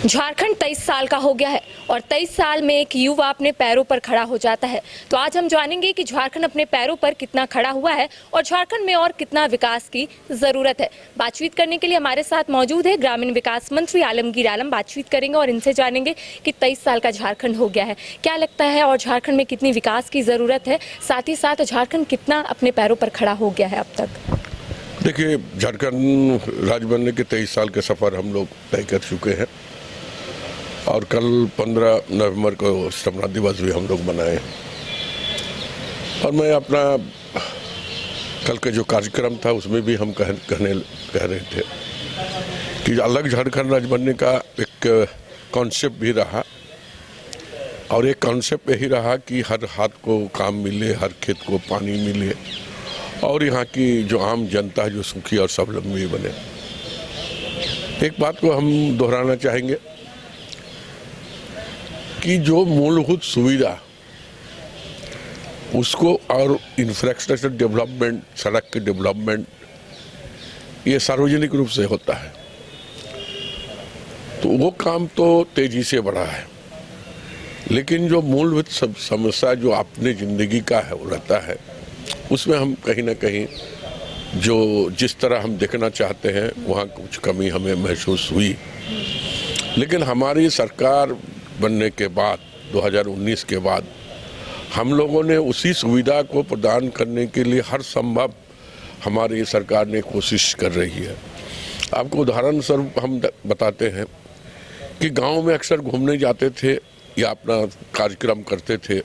झारखंड 23 साल का हो गया है और 23 साल में एक युवा अपने पैरों पर खड़ा हो जाता है। तो आज हम जानेंगे कि झारखंड अपने पैरों पर कितना खड़ा हुआ है और झारखंड में और कितना विकास की जरूरत है। बातचीत करने के लिए हमारे साथ मौजूद है ग्रामीण विकास मंत्री आलमगीर आलम। बातचीत करेंगे और इनसे जानेंगे कि 23 साल का झारखंड हो गया है, क्या लगता है और झारखंड में कितनी विकास की जरूरत है, साथ ही साथ झारखंड कितना अपने पैरों पर खड़ा हो गया है अब तक। देखिए, झारखंड राज्य बनने के 23 साल के सफ़र हम लोग तय कर चुके हैं और कल 15 नवंबर को स्थापना दिवस भी हम लोग मनाए। और मैं अपना कल के जो कार्यक्रम था उसमें भी हम कह रहे थे कि अलग झारखंड राज्य बनने का एक कॉन्सेप्ट भी रहा और एक कॉन्सेप्ट यही रहा कि हर हाथ को काम मिले, हर खेत को पानी मिले और यहाँ की जो आम जनता है जो सुखी और स्वावलंबी बने। एक बात को हम दोहराना चाहेंगे कि जो मूलभूत सुविधा उसको और इंफ्रास्ट्रक्चर डेवलपमेंट, सड़क के डेवलपमेंट, ये सार्वजनिक रूप से होता है, तो वो काम तो तेजी से बढ़ा है। लेकिन जो मूलभूत समस्या जो अपने ज़िंदगी का है वो रहता है, उसमें हम कहीं ना कहीं जो जिस तरह हम देखना चाहते हैं वहाँ कुछ कमी हमें महसूस हुई। लेकिन हमारी सरकार बनने के बाद 2019 के बाद हम लोगों ने उसी सुविधा को प्रदान करने के लिए हर संभव हमारी सरकार ने कोशिश कर रही है। आपको उदाहरण स्वरूप हम बताते हैं कि गांव में अक्सर घूमने जाते थे या अपना कार्यक्रम करते थे,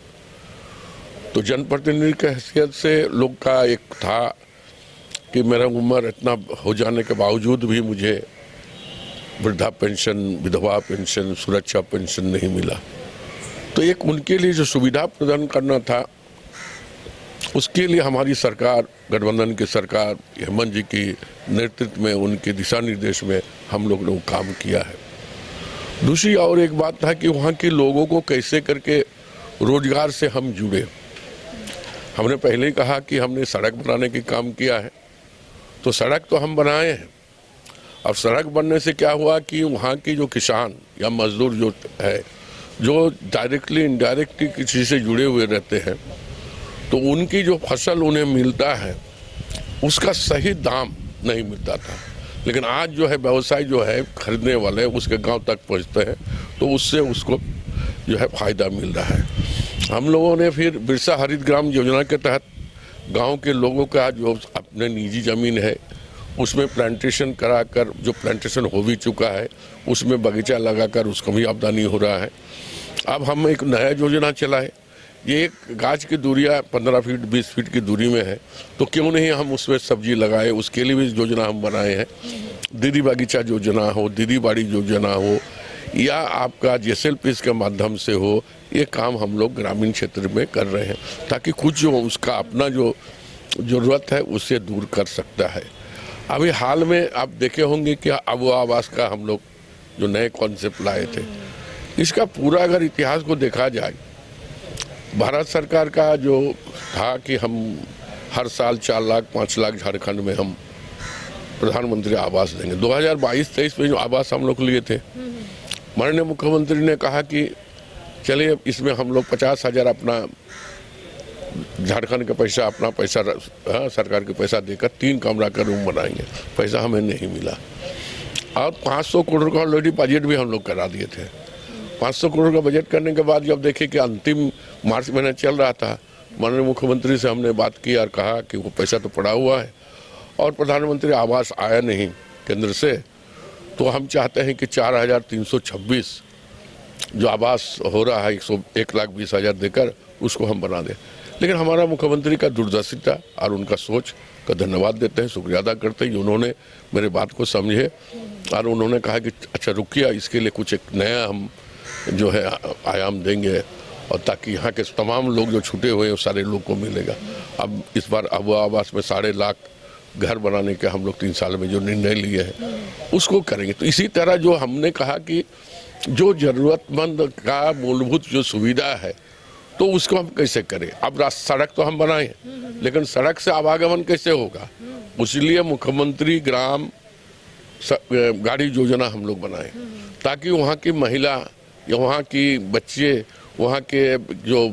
तो जनप्रतिनिधि की हैसियत से लोग का एक था कि मेरा उम्र इतना हो जाने के बावजूद भी मुझे वृद्धा पेंशन, विधवा पेंशन, सुरक्षा पेंशन नहीं मिला। तो एक उनके लिए जो सुविधा प्रदान करना था, उसके लिए हमारी सरकार, गठबंधन की सरकार, हेमंत जी की नेतृत्व में, उनके दिशा निर्देश में हम लोग ने काम किया है। दूसरी और एक बात था कि वहाँ के लोगों को कैसे करके रोजगार से हम जुड़े। हमने पहले ही कहा कि हमने सड़क बनाने के काम किया है, तो सड़क तो हम बनाए हैं। अब सड़क बनने से क्या हुआ कि वहाँ के जो किसान या मजदूर जो है, जो डायरेक्टली इनडायरेक्टली किसी से जुड़े हुए रहते हैं, तो उनकी जो फसल उन्हें मिलता है उसका सही दाम नहीं मिलता था। लेकिन आज जो है व्यवसाय जो है खरीदने वाले उसके गांव तक पहुंचते हैं, तो उससे उसको जो है फायदा मिल रहा है। हम लोगों ने फिर बिरसा हरित ग्राम योजना के तहत गांव के लोगों का जो अपने निजी ज़मीन है उसमें प्लांटेशन कराकर, जो प्लांटेशन हो भी चुका है उसमें बगीचा लगाकर उसको भी आमदनी हो रहा है। अब हम एक नया योजना चलाए, ये एक गाछ की दूरियाँ 15 फीट 20 फीट की दूरी में है, तो क्यों नहीं हम उसमें सब्जी लगाए, उसके लिए भी योजना हम बनाए हैं। दीदी बगीचा योजना हो, दीदी बाड़ी योजना हो या आपका JSLPS के माध्यम से हो, ये काम हम लोग ग्रामीण क्षेत्र में कर रहे हैं ताकि कुछ जो उसका अपना जो ज़रूरत है उससे दूर कर सकता है। अभी हाल में आप देखे होंगे कि आबो आवास का हम लोग जो नए कॉन्सेप्ट लाए थे, इसका पूरा अगर इतिहास को देखा जाए, भारत सरकार का जो था कि हम हर साल 4 लाख 5 लाख झारखंड में हम प्रधानमंत्री आवास देंगे। 2022-23 में जो आवास हम लोग लिए थे, माननीय मुख्यमंत्री ने कहा कि चलिए इसमें हम लोग 50,000 अपना झारखंड का पैसा, अपना पैसा, सरकार के पैसा देकर 3 कमरा का रूम बनाएंगे। पैसा हमें नहीं मिला और 500 करोड़ का ऑलरेडी बजट भी हम लोग करा दिए थे। 500 करोड़ का बजट करने के बाद जब देखे कि अंतिम मार्च महीना चल रहा था, माननीय मुख्यमंत्री से हमने बात की और कहा कि वो पैसा तो पड़ा हुआ है और प्रधानमंत्री आवास आया नहीं केंद्र से, तो हम चाहते हैं कि 4,326 जो आवास हो रहा है 1,20,000 देकर उसको हम बना दें। लेकिन हमारा मुख्यमंत्री का दूरदर्शिता और उनका सोच का धन्यवाद देते हैं, शुक्रिया अदा करते हैं। उन्होंने मेरे बात को समझे और उन्होंने कहा कि अच्छा रुकिए, इसके लिए कुछ एक नया हम जो है आयाम देंगे और ताकि यहाँ के तमाम लोग जो छूटे हुए हैं सारे लोग को मिलेगा। अब इस बार आबो आवास में 1.5 लाख घर बनाने के हम लोग 3 साल में जो निर्णय लिए हैं उसको करेंगे। तो इसी तरह जो हमने कहा कि जो ज़रूरतमंद का मूलभूत जो सुविधा है तो उसको हम कैसे करें। अब सड़क तो हम बनाए, लेकिन सड़क से आवागमन कैसे होगा, इसलिए मुख्यमंत्री ग्राम गाड़ी योजना हम लोग बनाए ताकि वहाँ की महिला या वहाँ की बच्चे वहाँ के जो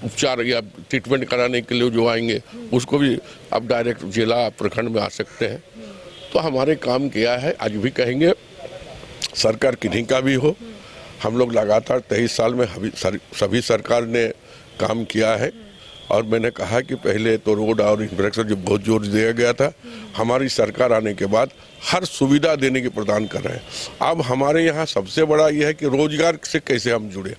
उपचार या ट्रीटमेंट कराने के लिए जो आएंगे उसको भी अब डायरेक्ट जिला प्रखंड में आ सकते हैं। तो हमारे काम किया है, आज भी कहेंगे सरकार किन्हीं का भी हो, हम लोग लगातार 23 साल में सभी सरकार ने काम किया है। और मैंने कहा कि पहले तो रोड और इंफ्रास्ट्रक्चर जो बहुत जोर दिया गया था, हमारी सरकार आने के बाद हर सुविधा देने की प्रदान कर रहे हैं। अब हमारे यहाँ सबसे बड़ा यह है कि रोजगार से कैसे हम जुड़े।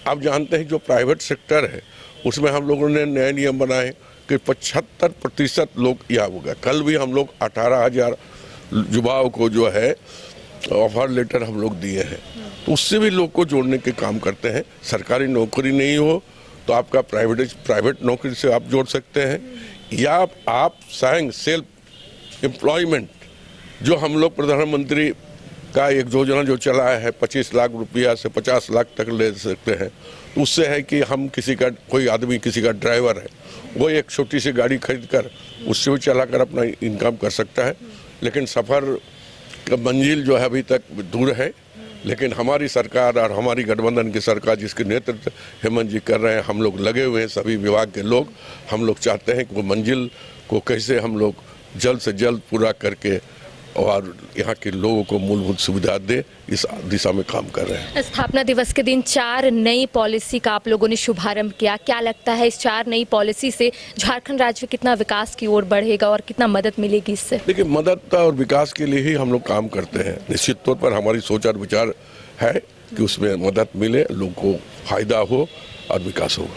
आप जानते हैं जो प्राइवेट सेक्टर है उसमें हम लोगों ने नए नियम बनाए कि 75% लोग यहाँ हो गए। कल भी हम लोग 18,000 युवाओं को जो है ऑफर लेटर हम लोग दिए हैं, तो उससे भी लोग को जोड़ने के काम करते हैं। सरकारी नौकरी नहीं हो तो आपका प्राइवेट नौकरी से आप जोड़ सकते हैं, या आप स्वयं सेल्फ एम्प्लॉयमेंट जो हम लोग प्रधानमंत्री का एक योजना जो चलाया है 25 लाख रुपया से 50 लाख तक ले सकते हैं। तो उससे है कि हम कोई आदमी किसी का ड्राइवर है, वो एक छोटी सी गाड़ी खरीद कर उससे भी चलाकर अपना इनकम कर सकता है। लेकिन सफ़र का मंजिल जो है अभी तक दूर है, लेकिन हमारी सरकार और हमारी गठबंधन की सरकार जिसके नेतृत्व हेमंत जी कर रहे हैं, हम लोग लगे हुए हैं, सभी विभाग के लोग। हम लोग चाहते हैं कि वो मंजिल को कैसे हम लोग जल्द से जल्द पूरा करके और यहाँ के लोगों को मूलभूत सुविधा दे, इस दिशा में काम कर रहे हैं। स्थापना दिवस के दिन 4 नई पॉलिसी का आप लोगों ने शुभारंभ किया। क्या लगता है इस 4 नई पॉलिसी से झारखंड राज्य कितना विकास की ओर बढ़ेगा और कितना मदद मिलेगी इससे? देखिए, मदद और विकास के लिए ही हम लोग काम करते हैं। निश्चित तौर पर हमारी सोच और विचार है कि उसमें मदद मिले, लोगों को फायदा हो और विकास हो।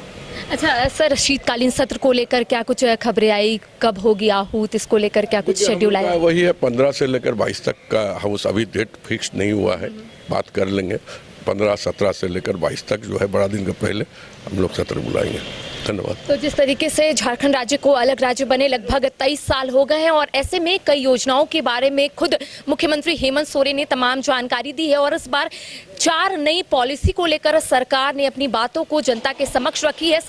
अच्छा सर, शीतकालीन सत्र को लेकर क्या कुछ खबरें आई, कब होगी आहूत, इसको लेकर क्या कुछ शेड्यूल आया? वही है 15 से लेकर 22 तक का हाउस, अभी डेट फिक्स नहीं हुआ है, बात कर लेंगे। 15-17 से लेकर 22 तक जो है बड़ा दिन के पहले हम लोग सत्र बुलाएंगे। धन्यवाद। तो जिस तरीके से झारखंड राज्य को अलग राज्य बने लगभग 23 साल हो गए हैं और ऐसे में कई योजनाओं के बारे में खुद मुख्यमंत्री हेमंत सोरेन ने तमाम जानकारी दी है और इस बार 4 नई पॉलिसी को लेकर सरकार ने अपनी बातों को जनता के समक्ष रखी है।